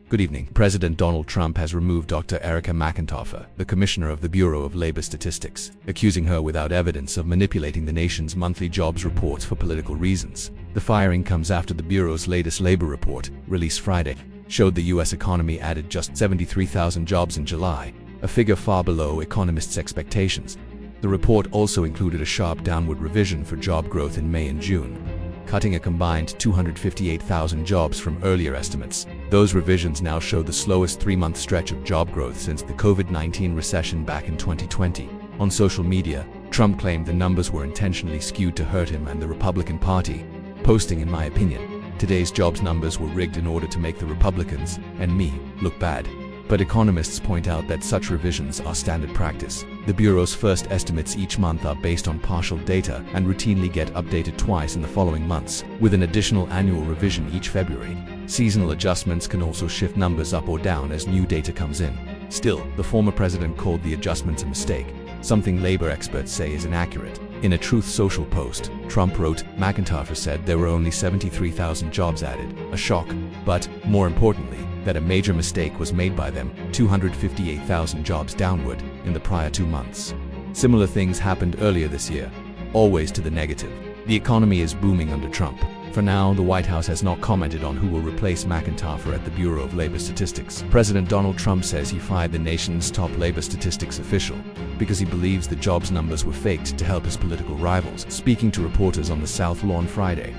Good evening. President Donald Trump has removed Dr. Erika McEntarfer, the commissioner of the Bureau of Labor Statistics, accusing her without evidence of manipulating the nation's monthly jobs reports for political reasons. The firing comes after the Bureau's latest labor report, released Friday, showed the U.S. economy added just 73,000 jobs in July, a figure far below economists' expectations. The report also included a sharp downward revision for job growth in May and June, cutting a combined 258,000 jobs from earlier estimates. Those revisions now show the slowest three-month stretch of job growth since the COVID-19 recession back in 2020. On social media, Trump claimed the numbers were intentionally skewed to hurt him and the Republican Party, posting, "In my opinion, today's jobs numbers were rigged in order to make the Republicans, and me, look bad." But economists point out that such revisions are standard practice. The Bureau's first estimates each month are based on partial data and routinely get updated twice in the following months, with an additional annual revision each February. Seasonal adjustments can also shift numbers up or down as new data comes in. Still, the former president called the adjustments a mistake, something labor experts say is inaccurate. In a Truth Social post, Trump wrote, "McEntarfer said there were only 73,000 jobs added, a shock, but, more importantly, that a major mistake was made by them, 258,000 jobs downward in the prior 2 months." Similar things happened earlier this year, always to the negative. The economy is booming under Trump. For now, the White House has not commented on who will replace McEntarfer at the Bureau of Labor Statistics. President Donald Trump says he fired the nation's top labor statistics official because he believes the jobs numbers were faked to help his political rivals. Speaking to reporters on the South Lawn Friday,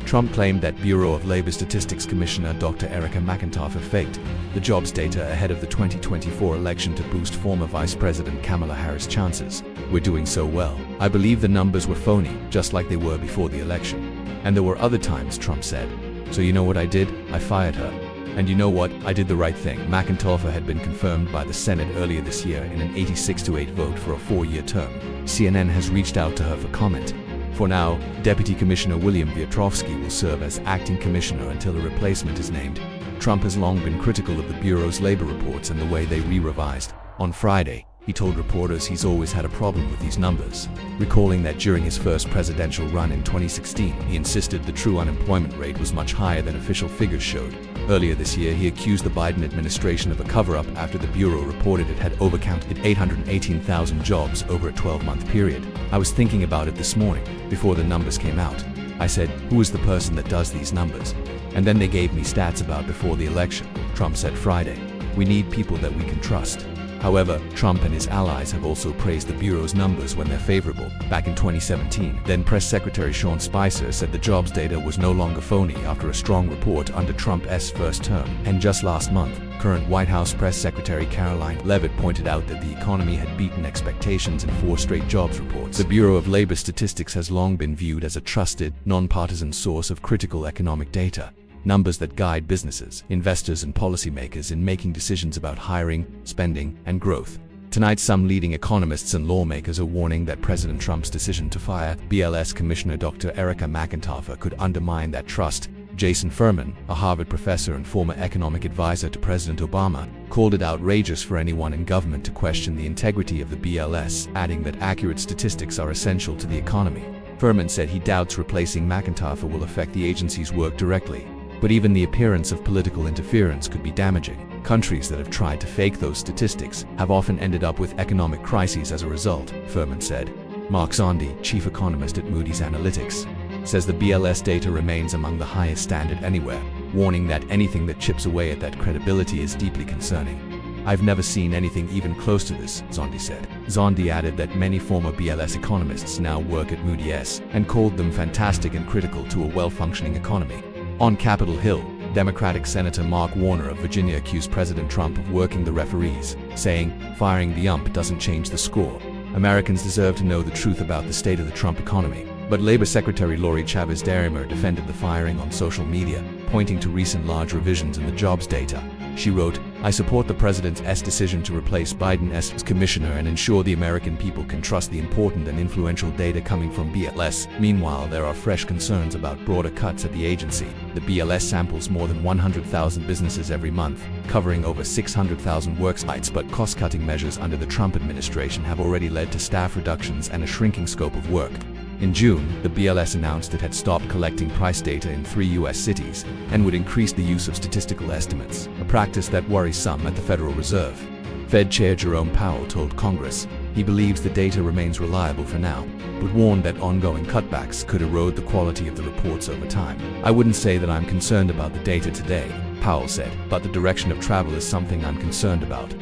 Trump claimed that Bureau of Labor Statistics Commissioner Dr. Erika McEntarfer faked the jobs data ahead of the 2024 election to boost former Vice President Kamala Harris' chances. "We're doing so well. I believe the numbers were phony, just like they were before the election. And there were other times," Trump said. "So you know what I did? I fired her. And you know what? I did the right thing." McEntarfer had been confirmed by the Senate earlier this year in an 86-8 vote for a 4-year term. CNN has reached out to her for comment. For now, Deputy Commissioner William Wiatrowski will serve as acting commissioner until a replacement is named. Trump has long been critical of the Bureau's labor reports and the way they re-revised. On Friday, he told reporters he's always had a problem with these numbers, recalling that during his first presidential run in 2016, he insisted the true unemployment rate was much higher than official figures showed. Earlier this year, he accused the Biden administration of a cover-up after the Bureau reported it had overcounted 818,000 jobs over a 12-month period. "I was thinking about it this morning, before the numbers came out. I said, who is the person that does these numbers? And then they gave me stats about before the election," Trump said Friday. "We need people that we can trust." However, Trump and his allies have also praised the Bureau's numbers when they're favorable. Back in 2017, then Press Secretary Sean Spicer said the jobs data was no longer phony after a strong report under Trump's first term. And just last month, current White House Press Secretary Caroline Leavitt pointed out that the economy had beaten expectations in 4 straight jobs reports. The Bureau of Labor Statistics has long been viewed as a trusted, nonpartisan source of critical economic data. Numbers that guide businesses, investors, and policymakers in making decisions about hiring, spending, and growth. Tonight, some leading economists and lawmakers are warning that President Trump's decision to fire BLS Commissioner Dr. Erika McEntarfer could undermine that trust. Jason Furman, a Harvard professor and former economic advisor to President Obama, called it outrageous for anyone in government to question the integrity of the BLS, adding that accurate statistics are essential to the economy. Furman said he doubts replacing McEntarfer will affect the agency's work directly. But even the appearance of political interference could be damaging. Countries that have tried to fake those statistics have often ended up with economic crises as a result, Furman said. Mark Zandi, chief economist at Moody's Analytics, says the BLS data remains among the highest standard anywhere, warning that anything that chips away at that credibility is deeply concerning. "I've never seen anything even close to this," Zandi said. Zandi added that many former BLS economists now work at Moody's and called them fantastic and critical to a well-functioning economy. On Capitol Hill, Democratic Senator Mark Warner of Virginia accused President Trump of working the referees, saying, "Firing the ump doesn't change the score. Americans deserve to know the truth about the state of the Trump economy." But Labor Secretary Lori Chavez Derrimer defended the firing on social media, pointing to recent large revisions in the jobs data. She wrote, "I support the president's decision to replace Biden's commissioner and ensure the American people can trust the important and influential data coming from BLS. Meanwhile, there are fresh concerns about broader cuts at the agency. The BLS samples more than 100,000 businesses every month, covering over 600,000 work sites, but cost-cutting measures under the Trump administration have already led to staff reductions and a shrinking scope of work." In June, the BLS announced it had stopped collecting price data in 3 U.S. cities and would increase the use of statistical estimates, a practice that worries some at the Federal Reserve. Fed Chair Jerome Powell told Congress he believes the data remains reliable for now, but warned that ongoing cutbacks could erode the quality of the reports over time. "I wouldn't say that I'm concerned about the data today," Powell said, "but the direction of travel is something I'm concerned about.